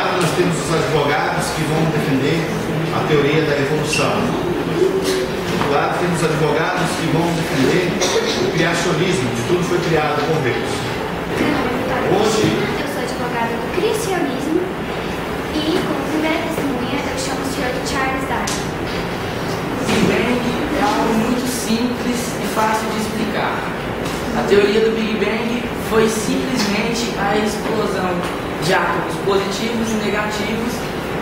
lado, nós temos os advogados que vão defender a teoria da evolução. Do outro lado, temos advogados que vão defender o criacionismo, que tudo foi criado por Deus. Hoje, eu sou advogada do criacionismo e, como primeira testemunha, eu chamo o senhor Charles Darwin. O Big Bang é algo muito simples e fácil de explicar. A teoria do Big Bang foi simplesmente a explosão de átomos positivos e negativos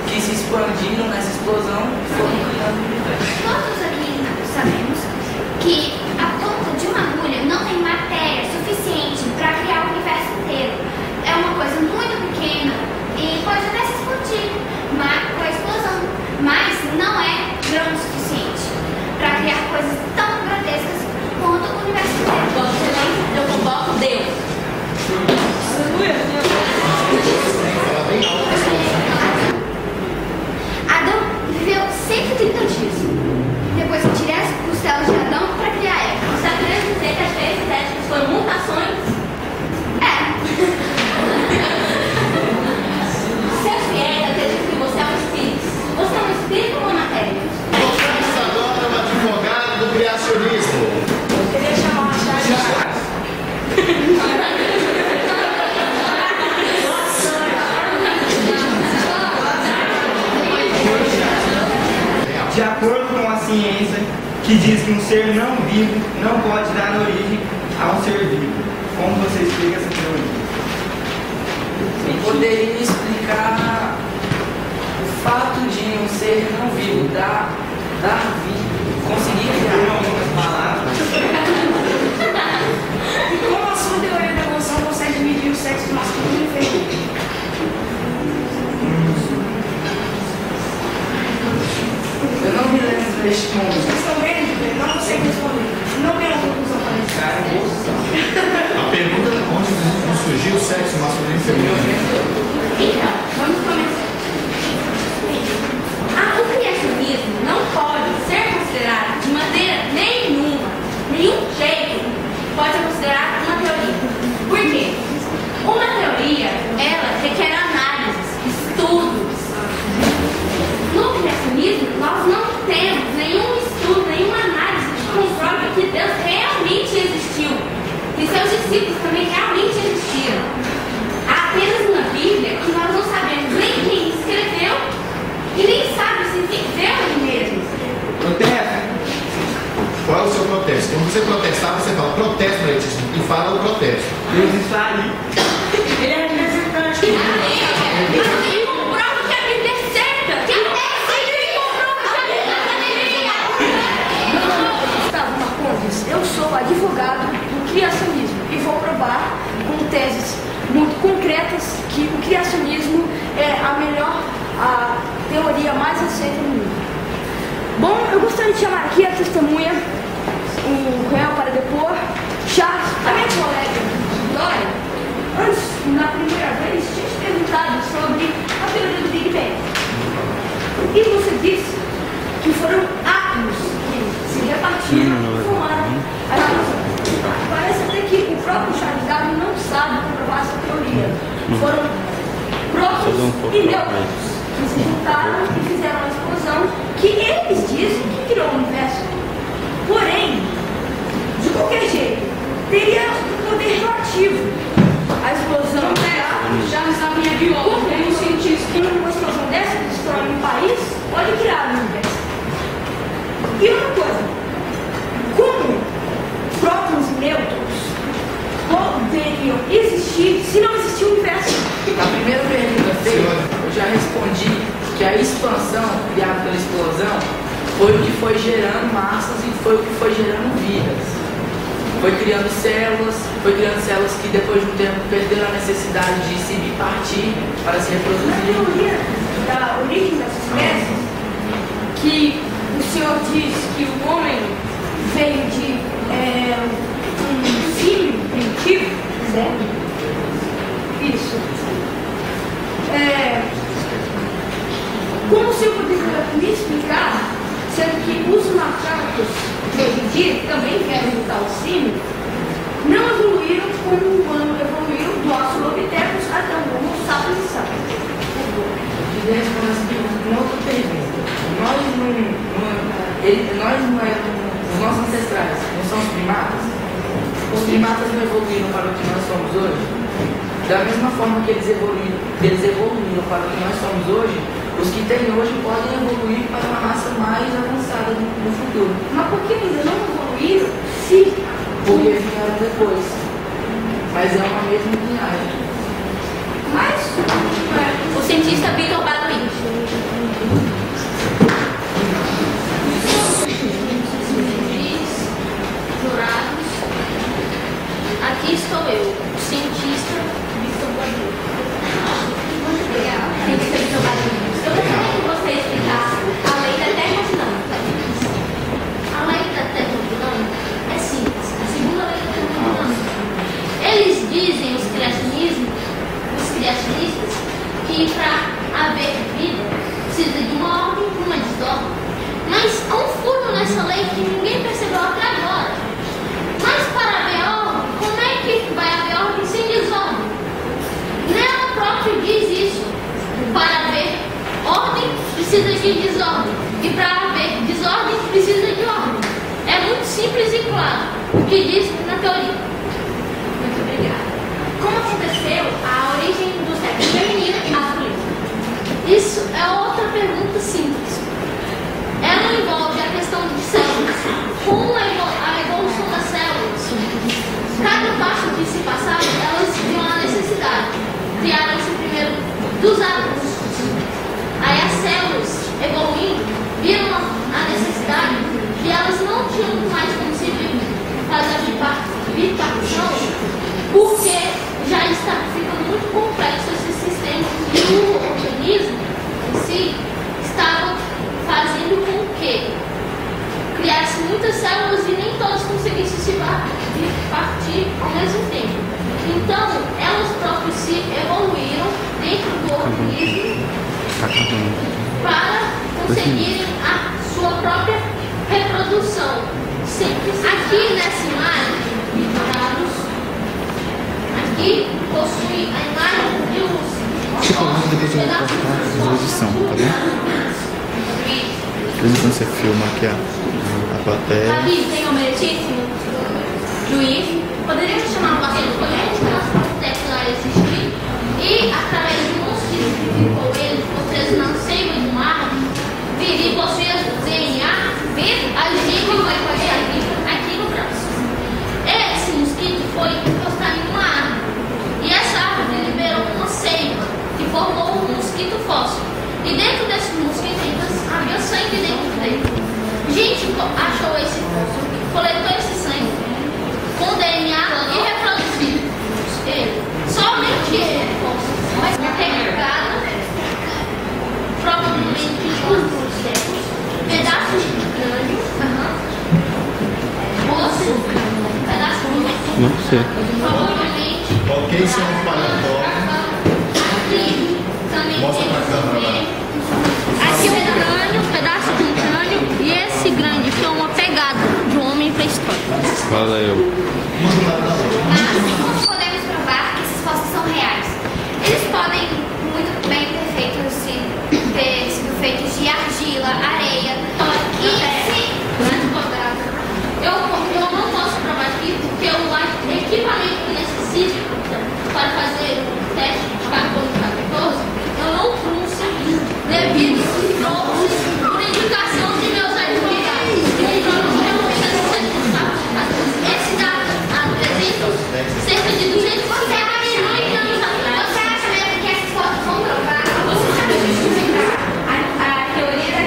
que se expandiram nessa explosão e foram criando o universo. Todos aqui sabemos que a ponta de uma agulha não tem matéria suficiente para criar o universo inteiro. É uma coisa muito pequena e pode até se explodir com a explosão, mas não é grande o suficiente para criar coisas tão grotescas quanto o universo inteiro. Quando você lembra, eu convoco Deus. Adão viveu 130 dias. Depois que tirei as costelas de Adão para criar Eva. Você está querendo dizer que as três estéticas foram mutações? Seus fiéis acreditam que você é um espírito. Você é um espírito ou uma matéria? vamos agora o advogado do criacionismo. Eu queria chamar a Charles. De acordo com a ciência, que diz que um ser não vivo não pode dar origem a um ser vivo. Como você explica essa teoria? Eu poderia explicar o fato de um ser não vivo dar vida, conseguir criar Algumas palavras. Como a sua teoria da evolução consegue medir o sexo masculino e feminino? Eu não me lembro deste momento. Vocês estão vendo? Não consegue responder. Não tem uma conclusão para isso. Cara, A pergunta é onde surgiu o sexo masculino e feminino. Então, vamos começar. O criacionismo não pode ser considerado de maneira nenhuma, nenhum jeito, pode ser considerado uma teoria. Por quê? Uma teoria, ela requer análises, estudos. No criacionismo, nós não temos nenhum estudo, nenhuma análise que comprove que Deus realmente existiu. E seus discípulos também realmente existiram. Há apenas uma Bíblia que nós não sabemos nem quem escreveu e nem sabe se viveu ele mesmo. Protesta. Qual é o seu protesto? Quando você protestar, você fala protesto, Letícia, e fala o protesto. Deus está aí. Ele é representante. Mas quem comprova que a Bíblia é certa? Quem comprova que a Bíblia é certa? Gustavo Marcondes, eu sou advogado do criacionismo e vou provar com teses muito concretas que o criacionismo é a teoria mais aceita no mundo. Bom, eu gostaria de chamar aqui a testemunha, o réu para depor, Charles, a minha colega Dória. Antes, na primeira vez, tinha te perguntado sobre a teoria do Big Bang. E você disse que foram átomos que se repartiram e formaram a explosão. Parece até que o próprio Charles Darwin não sabe comprovar essa teoria. Foram prótons e nêutrons que se juntaram e fizeram a explosão que eles dizem que criou o universo. Porém, de qualquer jeito, teria um poder relativo. A explosão já sabia biólogo, como cientista, que uma explosão dessa destrói um país, pode criar o universo. E outra coisa, como prótons e nêutrons poderiam existir se não existir o universo? a primeira pergunta feita, eu já respondi que a expansão criada pela explosão foi o que foi gerando massas e foi o que foi gerando vidas. Foi criando células que depois de um tempo perderam a necessidade de se bipartir para se Na reproduzir. teoria da origem das espécies, que o senhor diz que o homem veio de um símio primitivo, certo? Isso. Como o senhor poderia me explicar, sendo que os macacos de hoje em dia, que também querem imitar o símio, não evoluíram como o humano evoluiu do Australopithecus até o Homo sapiens sapiens? os nossos ancestrais não são os primatas? Os primatas não evoluíram para o que nós somos hoje? Da mesma forma que eles evoluíram para o que nós somos hoje, os que têm hoje podem evoluir para uma raça mais avançada no futuro. Mas por que ainda não evoluíram? Sim. Porque vieram depois. Mas é uma mesma linhagem. Mas o cientista Vitor Baduin. Jurados, aqui estou eu, cientista Vitor Baduin. Muito legal. Cientista Vitor Baduin. Eu gostaria que você explicasse a lei da termodinâmica. A lei da termodinâmica é simples. A segunda lei da termodinâmica. Eles dizem, os criacionistas, que para haver vida precisa de uma ordem e uma desordem. Mas há um furo nessa lei que ninguém percebeu até agora. Mas para haver ordem, como é que vai haver ordem sem desordem? Nela própria diz isso. Para haver ordem, precisa de desordem. E para haver desordem, precisa de ordem. É muito simples e claro o que diz na teoria. Muito obrigada. Como aconteceu a origem do sexo feminino e masculino? Isso é outra pergunta simples. Ela envolve a questão de células. Com a evolução das células, cada passo que se passava, elas tinham a necessidade. Criaram-se primeiro dos átomos. Aí as células, evoluindo, viram a necessidade e elas não tinham mais como se fazer a bipartição, porque já está ficando muito complexo esse sistema e o organismo em si estava fazendo com que criasse muitas células e nem todas conseguissem se partir ao mesmo tempo. Então, elas próprias se evoluíram dentro do organismo para conseguirem a sua própria reprodução. Aqui nessa imagem, aqui possui a imagem de Você coloca depois eu vou cortar a edição, tá bom? Quando você filma aqui a plateia. Davi, senhor meritíssimo juiz, poderíamos chamar uma ação política para o texto lá existir e, através de um mosquito que ficou ele, vocês não sei do mar, viria possuir DNA, agir como vai fazer aqui no braço. Esse mosquito foi encostado em uma árvore e essa árvore liberou uma seiva que formou um mosquito fóssil. E dentro desse mosquito havia sangue dentro dele. Gente achou esse fóssil, coletou esse sangue com DNA e reproduziu ele. Somente ele, mas pegado, provavelmente os secos, pedaços de crânio, osso, pedaços de osso. Não sei. Provavelmente. Ok, senhor paleontólogo. Aqui também Mostra pra câmera lá. aqui um crânio, um pedaço de um crânio, e esse grande foi uma pegada de um homem pré-histórico. Valeu. Assim como podemos provar que esses fósseis são reais? Eles podem muito bem ter sido feitos de argila, areia, e eu não posso provar aqui porque o equipamento que necessita para fazer o teste de carbono 14 eu não trouxe devido por indicação de meus advogados. Esse dado apresenta cerca de 250 milhões de anos atrás. Você acha mesmo que essas fotos vão provar? Você sabe justificar a teoria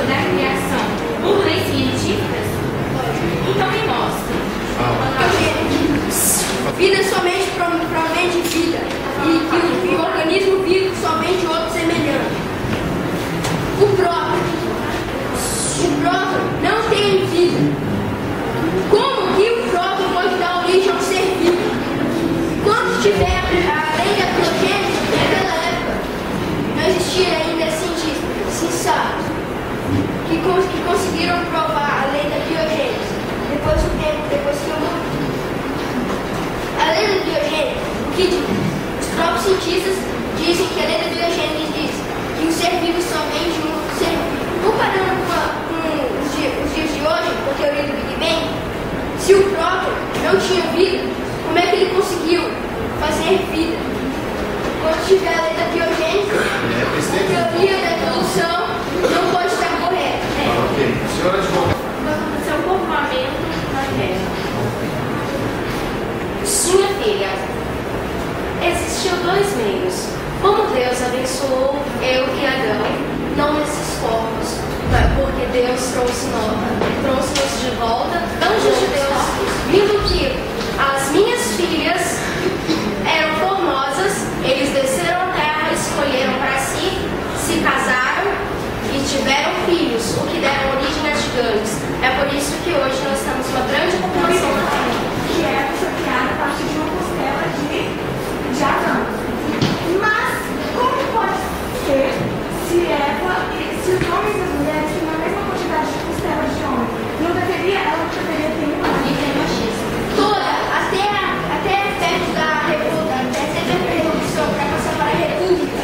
da criação por leis científicas? Então me mostra. Vida somente promete vida, e que o organismo vive somente outro semelhante. O próprio não tem vida. Como que o próprio pode dar origem ao ser vivo? Quando tiver a lei da biogênese, naquela época, não existia ainda cientistas sensatos que conseguiram provar a lei da biogênese. Depois do tempo, depois que eu morri. A lei da biogênese, o que diz? Os próprios cientistas dizem que a lei da biogênese diz que o ser vivo é somente um ser vivo. Comparando com os dias de hoje, trouxe-nos de volta, anjos de Deus, vindo que as minhas filhas eram formosas, eles desceram à terra, escolheram para si, se casaram e tiveram filhos, o que deram origem a gigantes. É por isso que hoje nós temos uma grande população na terra. Que Eva foi criada a partir de uma costela de Adão. Mas como pode ser se os homens e as mulheres têm a mesma quantidade de costela de homem? Ela não deveria ter uma machismo. Até perto da reprodução, para passar para a república,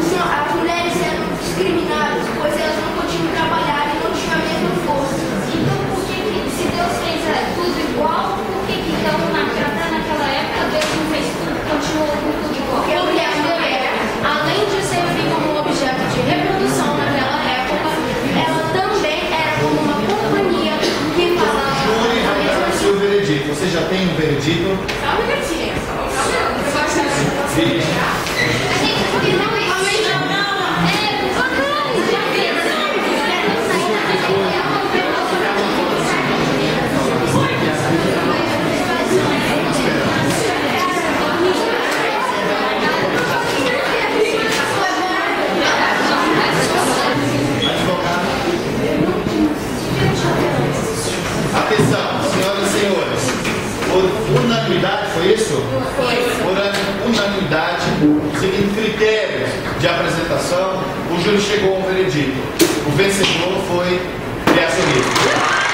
as mulheres eram discriminadas, pois elas não podiam trabalhar e não tinham a mesma força. Então, por que se Deus fez tudo igual, por que então naquela época Deus não fez tudo, continuou com tudo igual? Porque a mulher, além de servir como um objeto de reprodução naquela época, ela também era como uma companhia que falava. Júri, vai ser o veredito. Você já tem um veredito? Só um minutinho. Sim. Atenção, senhoras e senhores, por unanimidade, foi isso? Por unanimidade, seguindo critérios de apresentação, o júri chegou a um veredito. O vencedor foi criacionismo.